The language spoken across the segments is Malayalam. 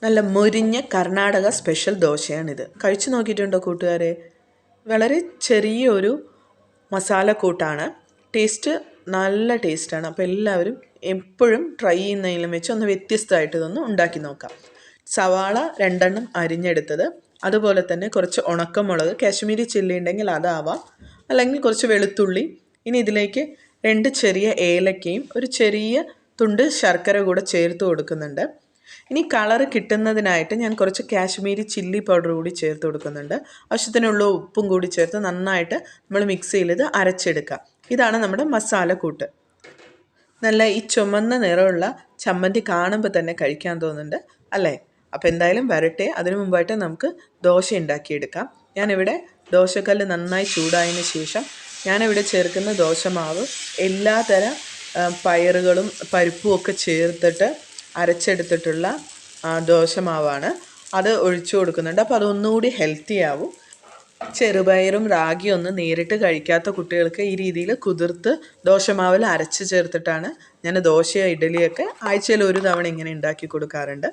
നല്ല മൊരിഞ്ഞ കർണാടക സ്പെഷ്യൽ ദോശയാണിത്. കഴിച്ചു നോക്കിയിട്ടുണ്ടോ കൂട്ടുകാരെ? വളരെ ചെറിയൊരു മസാലക്കൂട്ടാണ്. ടേസ്റ്റ് നല്ല ടേസ്റ്റാണ്. അപ്പോൾ എല്ലാവരും എപ്പോഴും ട്രൈ ചെയ്യുന്നതിലും വെച്ച് ഒന്ന് വ്യത്യസ്തമായിട്ട് ഇതൊന്ന് ഉണ്ടാക്കി നോക്കാം. സവാള 2 അരിഞ്ഞെടുത്തത്, അതുപോലെ തന്നെ കുറച്ച് ഉണക്കമുളക്, കാശ്മീരി ചില്ലി ഉണ്ടെങ്കിൽ അതാവാം, അല്ലെങ്കിൽ കുറച്ച് വെളുത്തുള്ളി. ഇനി ഇതിലേക്ക് 2 ചെറിയ ഏലക്കയും ഒരു ചെറിയ തുണ്ട് ശർക്കര കൂടെ ചേർത്ത് കൊടുക്കുന്നുണ്ട്. ഇനി കളർ കിട്ടുന്നതിനായിട്ട് ഞാൻ കുറച്ച് കാശ്മീരി ചില്ലി പൗഡർ കൂടി ചേർത്ത് കൊടുക്കുന്നുണ്ട്. ആവശ്യത്തിനുള്ള ഉപ്പും കൂടി ചേർത്ത് നന്നായിട്ട് നമ്മൾ മിക്സിയിൽ ഇത് അരച്ചെടുക്കാം. ഇതാണ് നമ്മുടെ മസാലക്കൂട്ട്. നല്ല ഈ ചുമന്ന നിറമുള്ള ചമ്മന്തി കാണുമ്പോൾ തന്നെ കഴിക്കാൻ തോന്നുന്നുണ്ട് അല്ലേ? അപ്പോൾ എന്തായാലും വരട്ടെ. അതിനു മുമ്പായിട്ട് നമുക്ക് ദോശ ഉണ്ടാക്കിയെടുക്കാം. ഞാനിവിടെ ദോശക്കല്ല് നന്നായി ചൂടായതിന് ശേഷം ഞാനിവിടെ ചേർക്കുന്ന ദോശമാവ് എല്ലാതരം പയറുകളും പരിപ്പും ഒക്കെ ചേർത്തിട്ട് അരച്ചെടുത്തിട്ടുള്ള ദോശമാവാണ്. അത് ഒഴിച്ചു കൊടുക്കുന്നുണ്ട്. അപ്പോൾ അതൊന്നുകൂടി ഹെൽത്തി ആവും. ചെറുപയറും റാഗിയും ഒന്നും നേരിട്ട് കഴിക്കാത്ത കുട്ടികൾക്ക് ഈ രീതിയിൽ കുതിർത്ത് ദോശമാവിൽ അരച്ച് ചേർത്തിട്ടാണ് ഞാൻ ദോശയോ ഇഡലിയൊക്കെ ആഴ്ചയിൽ ഒരു തവണ ഇങ്ങനെ ഉണ്ടാക്കി കൊടുക്കാറുണ്ട്.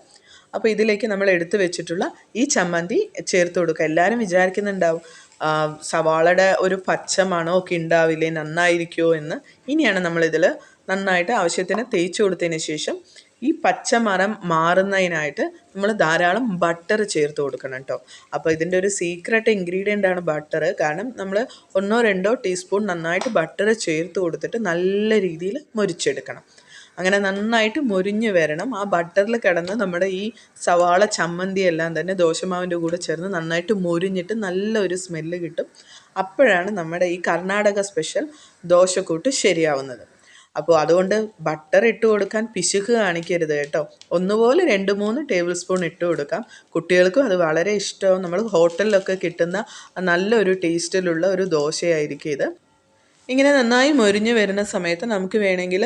അപ്പോൾ ഇതിലേക്ക് നമ്മൾ എടുത്തു വെച്ചിട്ടുള്ള ഈ ചമ്മന്തി ചേർത്ത് കൊടുക്കുക. എല്ലാവരും വിചാരിക്കുന്നുണ്ടാവും സവാളയുടെ ഒരു പച്ച മണമൊക്കെ ഉണ്ടാവില്ലേ, നന്നായിരിക്കുമോ എന്ന്. ഇനിയാണ് നമ്മളിതിൽ നന്നായിട്ട് ആവശ്യത്തിന് തേച്ച് കൊടുത്തതിന് ശേഷം ഈ പച്ച മണം മാറുന്നതിനായിട്ട് നമ്മൾ ധാരാളം ബട്ടർ ചേർത്ത് കൊടുക്കണം കേട്ടോ. അപ്പോൾ ഇതിൻ്റെ ഒരു സീക്രട്ട് ഇൻഗ്രീഡിയൻ്റ് ആണ് ബട്ടർ. കാരണം നമ്മൾ 1-2 ടീസ്പൂൺ നന്നായിട്ട് ബട്ടർ ചേർത്ത് കൊടുത്തിട്ട് നല്ല രീതിയിൽ മൊരിച്ചെടുക്കണം. അങ്ങനെ നന്നായിട്ട് മൊരിഞ്ഞ് വരണം. ആ ബട്ടറിൽ കിടന്ന് നമ്മുടെ ഈ സവാള ചമ്മന്തി എല്ലാം തന്നെ ദോശമാവിൻ്റെ കൂടെ ചേർന്ന് നന്നായിട്ട് മൊരിഞ്ഞിട്ട് നല്ലൊരു സ്മെല്ല് കിട്ടും. അപ്പോഴാണ് നമ്മുടെ ഈ കർണാടക സ്പെഷ്യൽ ദോശക്കൂട്ട് ശരിയാവുന്നത്. അപ്പോൾ അതുകൊണ്ട് ബട്ടർ ഇട്ട് കൊടുക്കാൻ പിശുക്ക് കാണിക്കരുത് കേട്ടോ. ഒന്നുപോലെ 2-3 ടേബിൾ സ്പൂൺ ഇട്ട് കൊടുക്കാം. കുട്ടികൾക്കും അത് വളരെ ഇഷ്ടവും. നമ്മൾ ഹോട്ടലിലൊക്കെ കിട്ടുന്ന നല്ലൊരു ടേസ്റ്റിലുള്ള ഒരു ദോശയായിരിക്കും ഇത്. ഇങ്ങനെ നന്നായി മൊരിഞ്ഞ് വരുന്ന സമയത്ത് നമുക്ക് വേണമെങ്കിൽ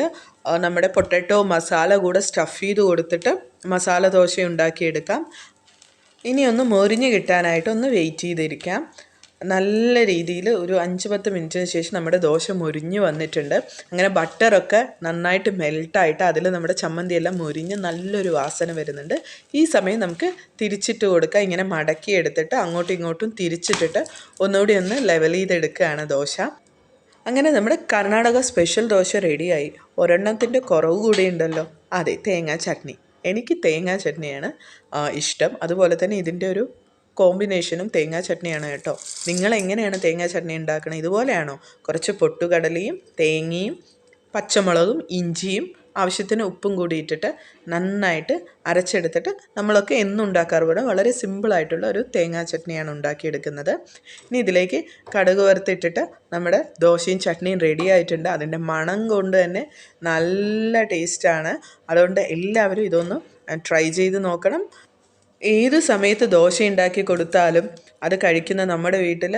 നമ്മുടെ പൊട്ടാറ്റോ മസാല കൂടെ സ്റ്റഫ് ചെയ്ത് കൊടുത്തിട്ട് മസാല ദോശ ഉണ്ടാക്കിയെടുക്കാം. ഇനി ഒന്ന് മൊരിഞ്ഞ് കിട്ടാനായിട്ട് ഒന്ന് വെയിറ്റ് ചെയ്തിരിക്കാം. നല്ല രീതിയിൽ ഒരു 5-10 മിനിറ്റിന് ശേഷം നമ്മുടെ ദോശ മൊരിഞ്ഞ് വന്നിട്ടുണ്ട്. അങ്ങനെ ബട്ടറൊക്കെ നന്നായിട്ട് മെൽട്ടായിട്ട് അതിൽ നമ്മുടെ ചമ്മന്തിയെല്ലാം മൊരിഞ്ഞ് നല്ലൊരു വാസന വരുന്നുണ്ട്. ഈ സമയം നമുക്ക് തിരിച്ചിട്ട് കൊടുക്കുക. ഇങ്ങനെ മടക്കി എടുത്തിട്ട് അങ്ങോട്ടും ഇങ്ങോട്ടും തിരിച്ചിട്ടിട്ട് ഒന്നുകൂടി ഒന്ന് ലെവൽ ചെയ്തെടുക്കുകയാണ് ദോശ. അങ്ങനെ നമ്മുടെ കർണാടക സ്പെഷ്യൽ ദോശ റെഡിയായി. ഒരെണ്ണത്തിൻ്റെ കുറവ് കൂടി ഉണ്ടല്ലോ, അതെ, തേങ്ങാ ചട്നി. എനിക്ക് തേങ്ങാ ചട്നിയാണ് ഇഷ്ടം. അതുപോലെ തന്നെ ഇതിൻ്റെ ഒരു കോമ്പിനേഷനും തേങ്ങാ ചട്നിയാണ് കേട്ടോ. നിങ്ങൾ എങ്ങനെയാണ് തേങ്ങാ ചട്നി ഉണ്ടാക്കുന്നത്? ഇതുപോലെയാണോ? കുറച്ച് പൊട്ടുകടലയും തേങ്ങയും പച്ചമുളകും ഇഞ്ചിയും ആവശ്യത്തിന് ഉപ്പും കൂടി ഇട്ടിട്ട് നന്നായിട്ട് അരച്ചെടുത്തിട്ട് നമ്മളൊക്കെ എന്നും ഉണ്ടാക്കാറുണ്ട്. വളരെ സിമ്പിളായിട്ടുള്ള ഒരു തേങ്ങാ ചട്നിയാണ് ഉണ്ടാക്കിയെടുക്കുന്നത്. ഇനി ഇതിലേക്ക് കടുക് വറുത്തിട്ടിട്ട് നമ്മുടെ ദോശയും ചട്നിയും റെഡി ആയിട്ടുണ്ട്. അതിൻ്റെ മണം കൊണ്ട് തന്നെ നല്ല ടേസ്റ്റാണ്. അതുകൊണ്ട് എല്ലാവരും ഇതൊന്ന് ട്രൈ ചെയ്ത് നോക്കണം. ഏത് സമയത്ത് ദോശ ഉണ്ടാക്കി കൊടുത്താലും അത് കഴിക്കുന്ന നമ്മുടെ വീട്ടിൽ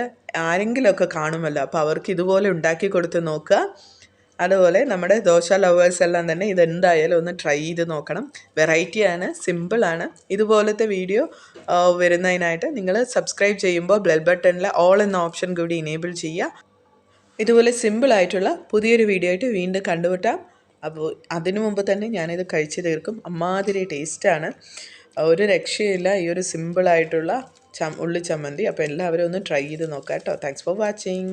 ആരെങ്കിലുമൊക്കെ കാണുമല്ലോ. അപ്പോൾ അവർക്ക് ഇതുപോലെ ഉണ്ടാക്കി കൊടുത്ത് നോക്കുക. അതുപോലെ നമ്മുടെ ദോശ ലവേഴ്സ് എല്ലാം തന്നെ ഇതെന്തായാലും ഒന്ന് ട്രൈ ചെയ്ത് നോക്കണം. വെറൈറ്റിയാണ്, സിമ്പിളാണ്. ഇതുപോലത്തെ വീഡിയോ വരുന്നതിനായിട്ട് നിങ്ങൾ സബ്സ്ക്രൈബ് ചെയ്യുമ്പോൾ ബെൽ ബട്ടണിൽ ഓൾ എന്ന ഓപ്ഷൻ കൂടി ഇനേബിൾ ചെയ്യുക. ഇതുപോലെ സിമ്പിളായിട്ടുള്ള പുതിയൊരു വീഡിയോ ആയിട്ട് വീണ്ടും കണ്ടുമുട്ടാം. അപ്പോൾ അതിനു മുമ്പ് തന്നെ ഞാനിത് കഴിച്ച് തീർക്കും. അമ്മാതിരി ടേസ്റ്റാണ്, ഒരു രക്ഷയില്ല ഈ ഒരു സിമ്പിളായിട്ടുള്ള ഉള്ളി ചമ്മന്തി. അപ്പോൾ എല്ലാവരും ഒന്ന് ട്രൈ ചെയ്ത് നോക്കാം കേട്ടോ. Thanks for watching.